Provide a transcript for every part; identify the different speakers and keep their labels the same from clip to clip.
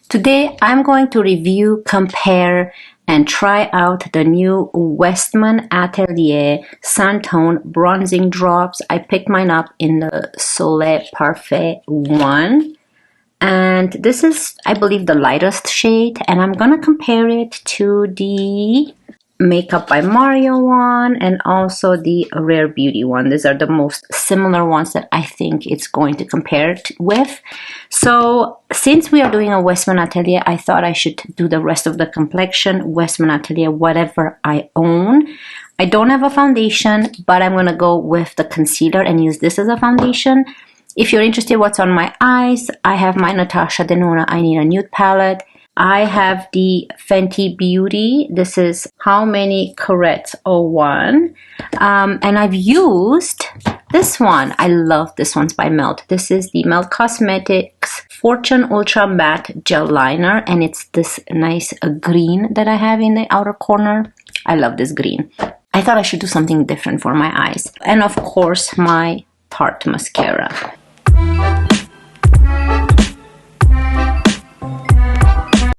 Speaker 1: Today I'm going to review, compare, and try out the new Westman Atelier Sun Tone Bronzing Drops. I picked mine up in the Soleil Parfait one. And this is, I believe, the lightest shade. And I'm going to compare it to the Makeup by Mario one and also the Rare Beauty one. These are the most similar ones that I think it's going to compare it with. So since we are doing a Westman Atelier, I thought I should do the rest of the complexion Westman Atelier, whatever I own. I don't have a foundation, but I'm going to go with the concealer and use this as a foundation. If you're interested what's on my eyes, I have my Natasha Denona I Need a Nude palette. I have the Fenty Beauty. This is How Many Carats 01. And I've used this one. I love this one's by Melt. This is the Melt Cosmetics Fortune Ultra Matte Gel Liner. And it's this nice green that I have in the outer corner. I love this green. I thought I should do something different for my eyes. And of course, my Tarte mascara.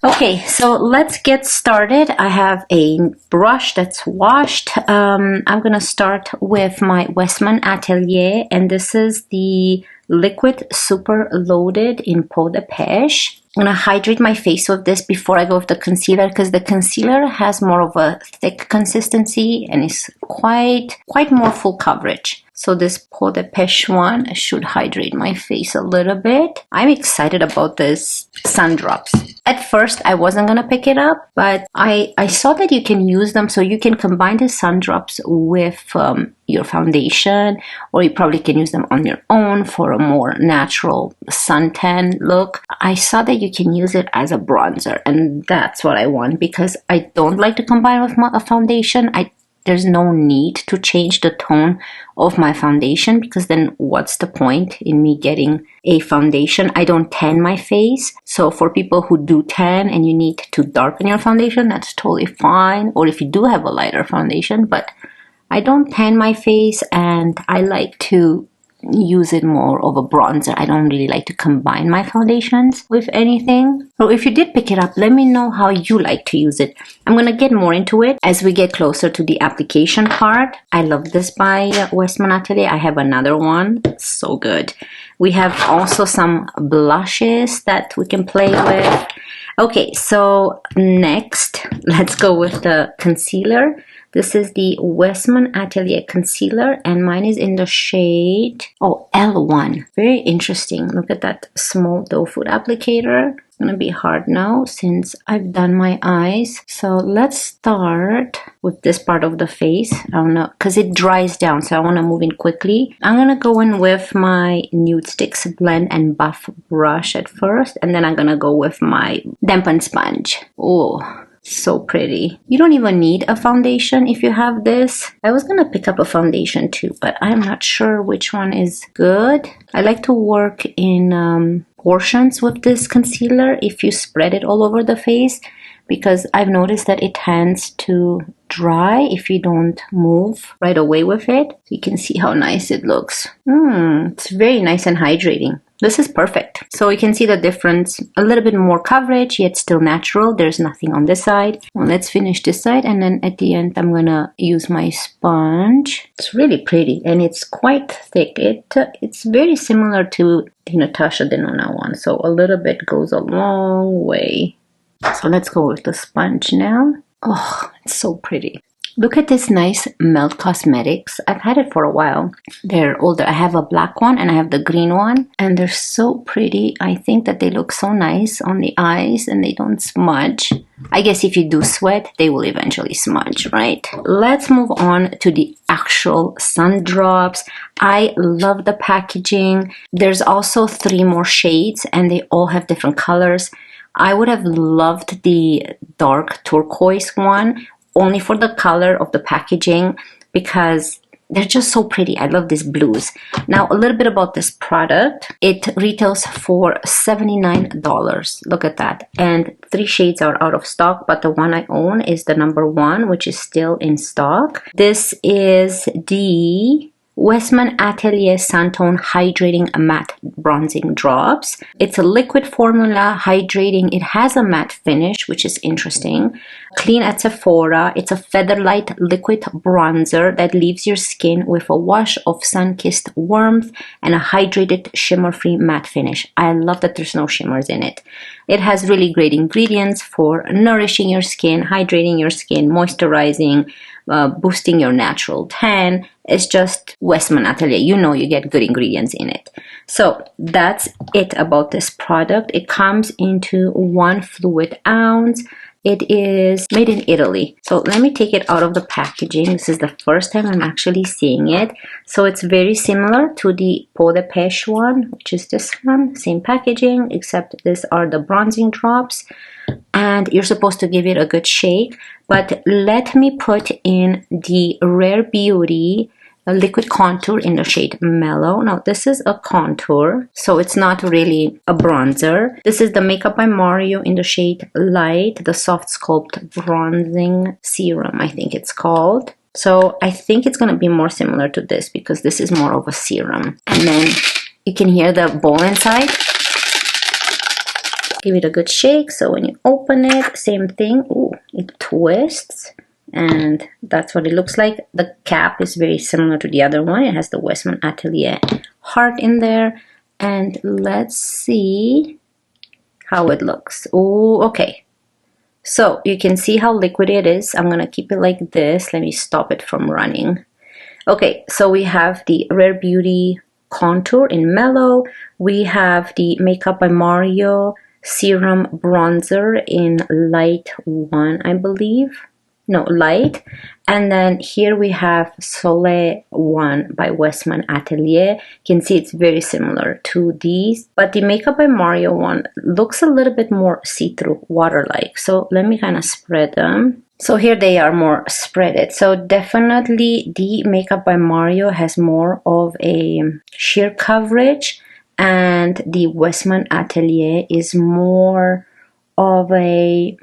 Speaker 1: Okay, so let's get started. I have a brush that's washed. I'm gonna start with my Westman Atelier, and this is the Liquid Super Loaded in Peau de Peche. I'm gonna hydrate my face with this before I go with the concealer because the concealer has more of a thick consistency and is quite more full coverage. So this Peau de Peche one should hydrate my face a little bit. I'm excited about this sun drops. At first, I wasn't gonna pick it up, but I saw that you can use them, so you can combine the sun drops with your foundation, or you probably can use them on your own for a more natural suntan look. I saw that you can use it as a bronzer, and that's what I want because I don't like to combine with a foundation. There's no need to change the tone of my foundation because then what's the point in me getting a foundation? I don't tan my face. So for people who do tan and you need to darken your foundation, that's totally fine. Or if you do have a lighter foundation, but I don't tan my face and I like to use it more of a bronzer. I don't really like to combine my foundations with anything. So if you did pick it up, let me know how you like to use it. I'm going to get more into it as we get closer to the application part. I love this by Westman Atelier. I have another one. So good. We have also some blushes that we can play with. Okay, so next, let's go with the concealer. This is the Westman Atelier concealer and mine is in the shade, L1. Very interesting. Look at that small doe foot applicator. It's gonna be hard now since I've done my eyes. So let's start with this part of the face. I don't know, because it dries down, so I want to move in quickly. I'm gonna go in with my Nude Sticks Blend and Buff brush at first, and then I'm gonna go with my dampen sponge. Oh, so pretty. You don't even need a foundation if you have this. I was gonna pick up a foundation too, but I'm not sure which one is good. I like to work in portions with this concealer if you spread it all over the face because I've noticed that it tends to dry if you don't move right away with it. So you can see how nice it looks. It's very nice and hydrating. This is perfect. So you can see the difference. A little bit more coverage, yet still natural. There's nothing on this side. Well, let's finish this side, and then at the end, I'm gonna use my sponge. It's really pretty, and it's quite thick. It's very similar to the Natasha Denona one, so a little bit goes a long way. So let's go with the sponge now. Oh, it's so pretty. Look at this nice Melt Cosmetics. I've had it for a while. They're older. I have a black one and I have the green one. And they're so pretty. I think that they look so nice on the eyes and they don't smudge. I guess if you do sweat, they will eventually smudge, right? Let's move on to the actual sun drops. I love the packaging. There's also 3 more shades and they all have different colors. I would have loved the dark turquoise one only for the color of the packaging because they're just so pretty. I love these blues. Now, a little bit about this product. It retails for $79. Look at that. And 3 shades are out of stock, but the one I own is the number 1, which is still in stock. This is the Westman Atelier Santone Hydrating Matte Bronzing Drops. It's a liquid formula, hydrating. It has a matte finish, which is interesting. Clean at Sephora. It's a featherlight liquid bronzer that leaves your skin with a wash of sun-kissed warmth and a hydrated shimmer-free matte finish. I love that there's no shimmers in it. It has really great ingredients for nourishing your skin, hydrating your skin, moisturizing, boosting your natural tan. It's just Westman Atelier. You know you get good ingredients in it. So that's it about this product. It comes into 1 fluid ounce. It is made in Italy. So let me take it out of the packaging. This is the first time I'm actually seeing it. So it's very similar to the peau de peche one, which is this one. Same packaging, except these are the bronzing drops. And you're supposed to give it a good shake. But let me put in the Rare Beauty liquid contour in the shade Mellow. Now this is a contour, so it's not really a bronzer. This is the Makeup by Mario in the shade Light, the Soft Sculpt Bronzing Serum, I think it's called. So I think it's going to be more similar to this because this is more of a serum. And then you can hear the bowl inside. Give it a good shake. So when you open it, same thing. Ooh, it twists. And that's what it looks like. The cap is very similar to the other one. It has the Westman Atelier heart in there. And let's see how it looks. Oh, okay. So you can see how liquid it is. I'm going to keep it like this. Let me stop it from running. Okay, so we have the Rare Beauty contour in Mellow. We have the Makeup by Mario serum bronzer in Light 1, I believe. No, Light. And then here we have Soleil 1 by Westman Atelier. You can see it's very similar to these, but the Makeup by Mario one looks a little bit more see-through, water-like. So let me kind of spread them. So here they are more spreaded. So definitely the Makeup by Mario has more of a sheer coverage, and the Westman Atelier is more of a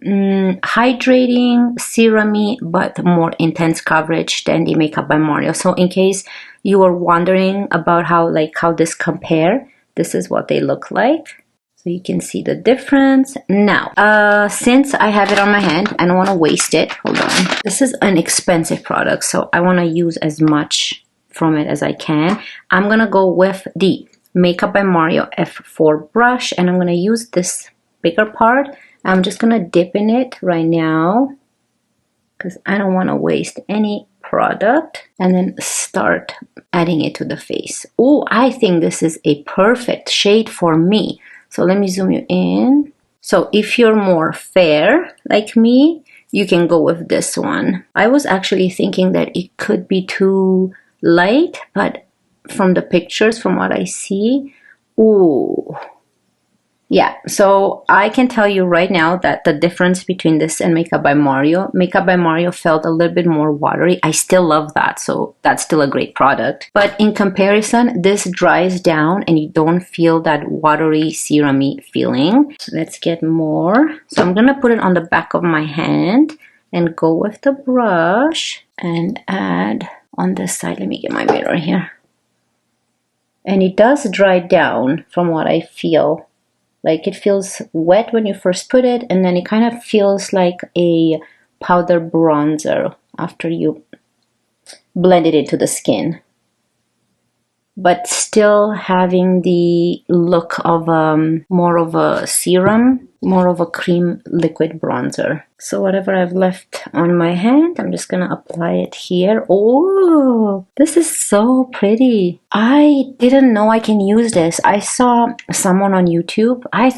Speaker 1: hydrating, serum-y, but more intense coverage than the Makeup by Mario. So in case you were wondering about how this compare, this is what they look like. So you can see the difference. Now, since I have it on my hand, I don't want to waste it. Hold on. This is an expensive product, so I want to use as much from it as I can. I'm going to go with the Makeup by Mario F4 brush, and I'm going to use this bigger part. I'm just going to dip in it right now because I don't want to waste any product, and then start adding it to the face. Oh, I think this is a perfect shade for me. So let me zoom you in. So if you're more fair like me, you can go with this one. I was actually thinking that it could be too light, but from the pictures, from what I see, ooh. Yeah, so I can tell you right now that the difference between this and Makeup by Mario felt a little bit more watery. I still love that, so that's still a great product. But in comparison, this dries down and you don't feel that watery, serum-y feeling. Let's get more. So I'm gonna put it on the back of my hand and go with the brush and add on this side. Let me get my mirror here. And it does dry down from what I feel. Like it feels wet when you first put it, and then it kind of feels like a powder bronzer after you blend it into the skin. But still having the look of more of a serum, more of a cream liquid bronzer. So whatever I've left on my hand, I'm just gonna apply it here. Oh, this is so pretty. I didn't know I can use this. I saw someone on YouTube. I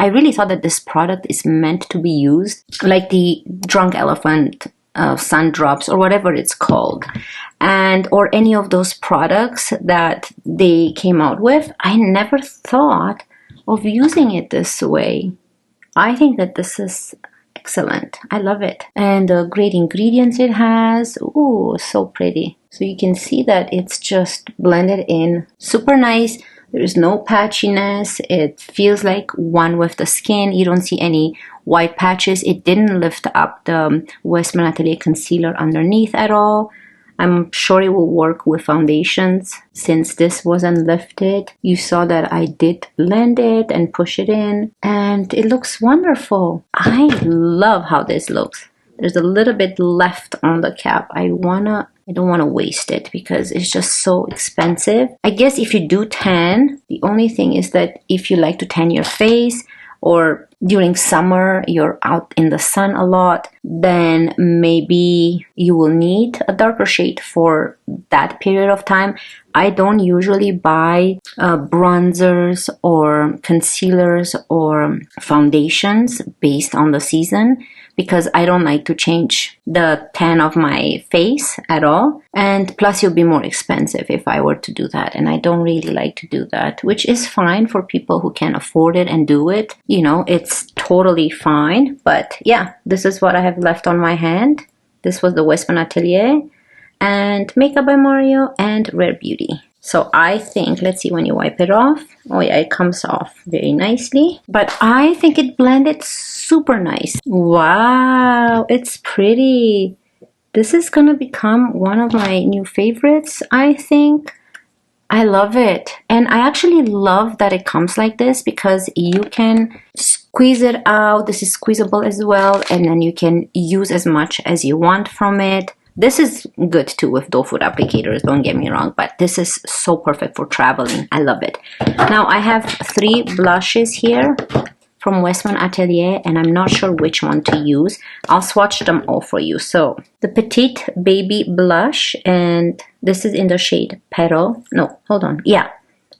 Speaker 1: really thought that this product is meant to be used like the Drunk Elephant sun drops or whatever it's called, and or any of those products that they came out with. I never thought of using it this way. I think that this is excellent. I love it. And the great ingredients it has. Ooh, so pretty. So you can see that it's just blended in super nice. There's no patchiness. It feels like one with the skin. You don't see any white patches. It didn't lift up the Westman Atelier concealer underneath at all. I'm sure it will work with foundations. Since this wasn't lifted, you saw that I did blend it and push it in, and it looks wonderful. I love how this looks. There's a little bit left on the cap. I don't want to waste it because it's just so expensive. I guess if you do tan, the only thing is that if you like to tan your face, or during summer you're out in the sun a lot, then maybe you will need a darker shade for that period of time. I don't usually buy bronzers or concealers or foundations based on the season, because I don't like to change the tan of my face at all. And plus it'll be more expensive if I were to do that. And I don't really like to do that, which is fine for people who can afford it and do it. You know, it's totally fine. But yeah, this is what I have left on my hand. This was the Westman Atelier and Makeup by Mario and Rare Beauty. So I think, let's see when you wipe it off. Oh yeah, it comes off very nicely. But I think it blended super nice. Wow, it's pretty. This is gonna become one of my new favorites, I think. I love it. And I actually love that it comes like this, because you can squeeze it out. This is squeezable as well. And then you can use as much as you want from it. This is good too with doe foot applicators, don't get me wrong, but this is so perfect for traveling. I love it. Now I have 3 blushes here from Westman Atelier, and I'm not sure which one to use. I'll swatch them all for you. So the Petite Baby Blush, and this is in the shade Petal. No, hold on. Yeah,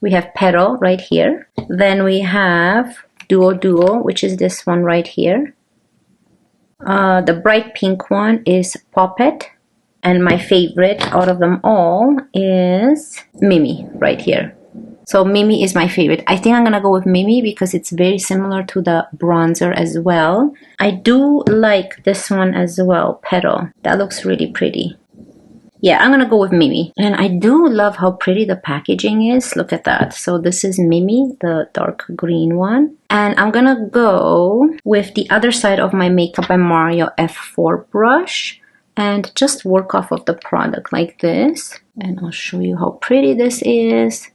Speaker 1: we have Petal right here. Then we have Duo, which is this one right here. The bright pink one is Poppet. And my favorite out of them all is Mimi right here. So Mimi is my favorite. I think I'm gonna go with Mimi because it's very similar to the bronzer as well. I do like this one as well, Petal. That looks really pretty. Yeah, I'm gonna go with Mimi. And I do love how pretty the packaging is. Look at that. So this is Mimi, the dark green one. And I'm gonna go with the other side of my Makeup by Mario F4 brush and just work off of the product like this. And I'll show you how pretty this is.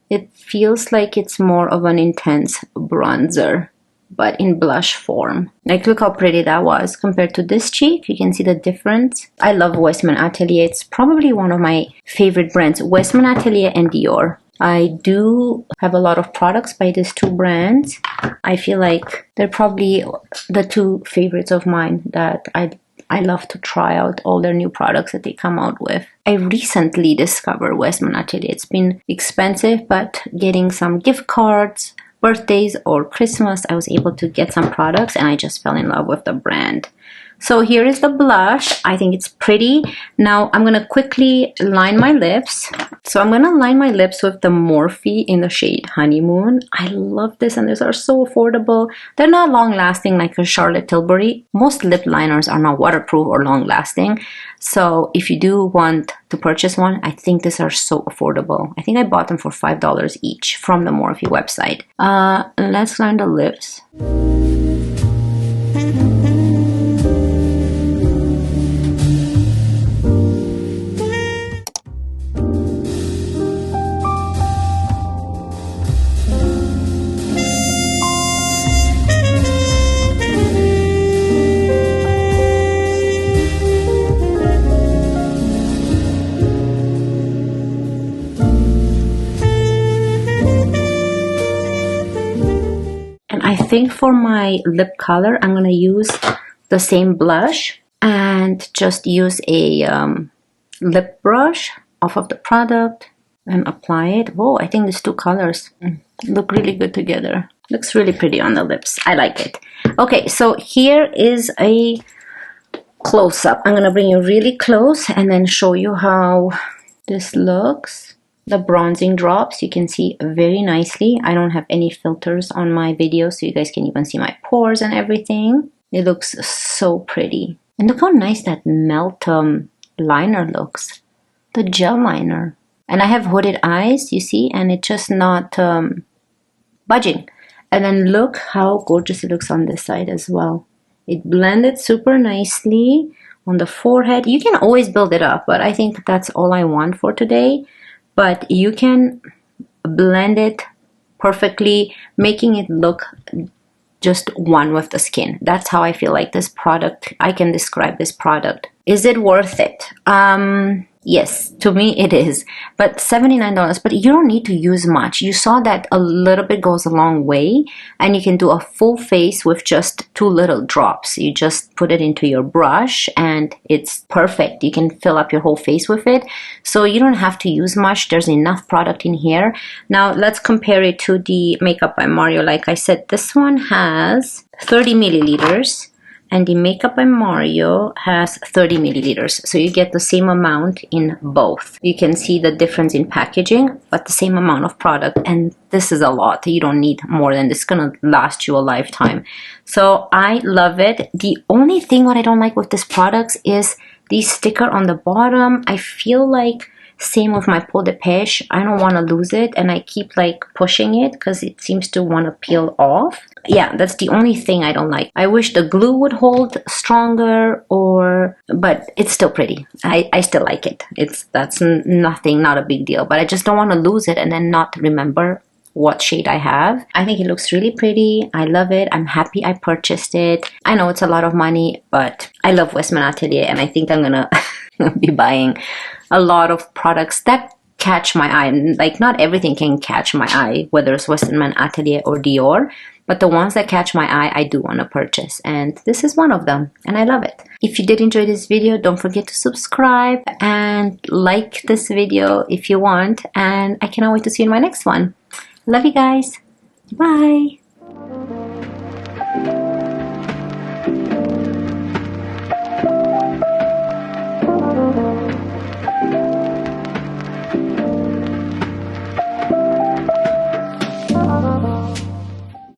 Speaker 1: It feels like it's more of an intense bronzer, but in blush form. Like, look how pretty that was compared to this cheek. You can see the difference. I love Westman Atelier. It's probably one of my favorite brands, Westman Atelier and Dior. I do have a lot of products by these 2 brands. I feel like they're probably the 2 favorites of mine that I love to try out all their new products that they come out with. I recently discovered Westman Atelier. It's been expensive, but getting some gift cards, birthdays, or Christmas, I was able to get some products and I just fell in love with the brand. So here is the blush. I think it's pretty. Now I'm going to quickly line my lips. So I'm going to line my lips with the Morphy in the shade Honeymoon. I love this, and these are so affordable. They're not long lasting like a Charlotte Tilbury. Most lip liners are not waterproof or long lasting. So if you do want to purchase one, I think these are so affordable. I think I bought them for $5 each from the Morphy website. Let's line the lips. I think for my lip color, I'm going to use the same blush and just use a lip brush off of the product and apply it. Whoa, I think these 2 colors look really good together. Looks really pretty on the lips. I like it. Okay, so here is a close-up. I'm going to bring you really close and then show you how this looks. The bronzing drops, you can see very nicely. I don't have any filters on my video, so you guys can even see my pores and everything. It looks so pretty. And look how nice that melt liner looks. The gel liner. And I have hooded eyes, you see, and it's just not budging. And then look how gorgeous it looks on this side as well. It blended super nicely on the forehead. You can always build it up, but I think that's all I want for today. But you can blend it perfectly, making it look just one with the skin. That's how I feel like this product, I can describe this product. Is it worth it? Yes, to me it is, but $79, but you don't need to use much. You saw that a little bit goes a long way, and you can do a full face with just 2 little drops. You just put it into your brush and it's perfect. You can fill up your whole face with it, so you don't have to use much. There's enough product in here. Now let's compare it to the Makeup by Mario. Like I said, this one has 30 milliliters. And the Makeup by Mario has 30 milliliters. So you get the same amount in both. You can see the difference in packaging, but the same amount of product. And this is a lot. You don't need more than this. It's gonna last you a lifetime. So I love it. The only thing what I don't like with this product is the sticker on the bottom. I feel like, same with my peau de peche, I don't want to lose it, and I keep like pushing it because it seems to want to peel off. Yeah, that's the only thing I don't like. I wish the glue would hold stronger, but it's still pretty. I still like it. That's nothing, not a big deal, but I just don't want to lose it and then not remember what shade I have. I think it looks really pretty. I love it. I'm happy I purchased it. I know it's a lot of money, but I love Westman Atelier, and I think I'm gonna be buying a lot of products that catch my eye. Like, not everything can catch my eye, whether it's Westman Atelier or Dior, but the ones that catch my eye, I do want to purchase, and this is one of them, and I love it. If you did enjoy this video, don't forget to subscribe and like this video if you want, and I cannot wait to see you in my next one. Love you guys. Bye.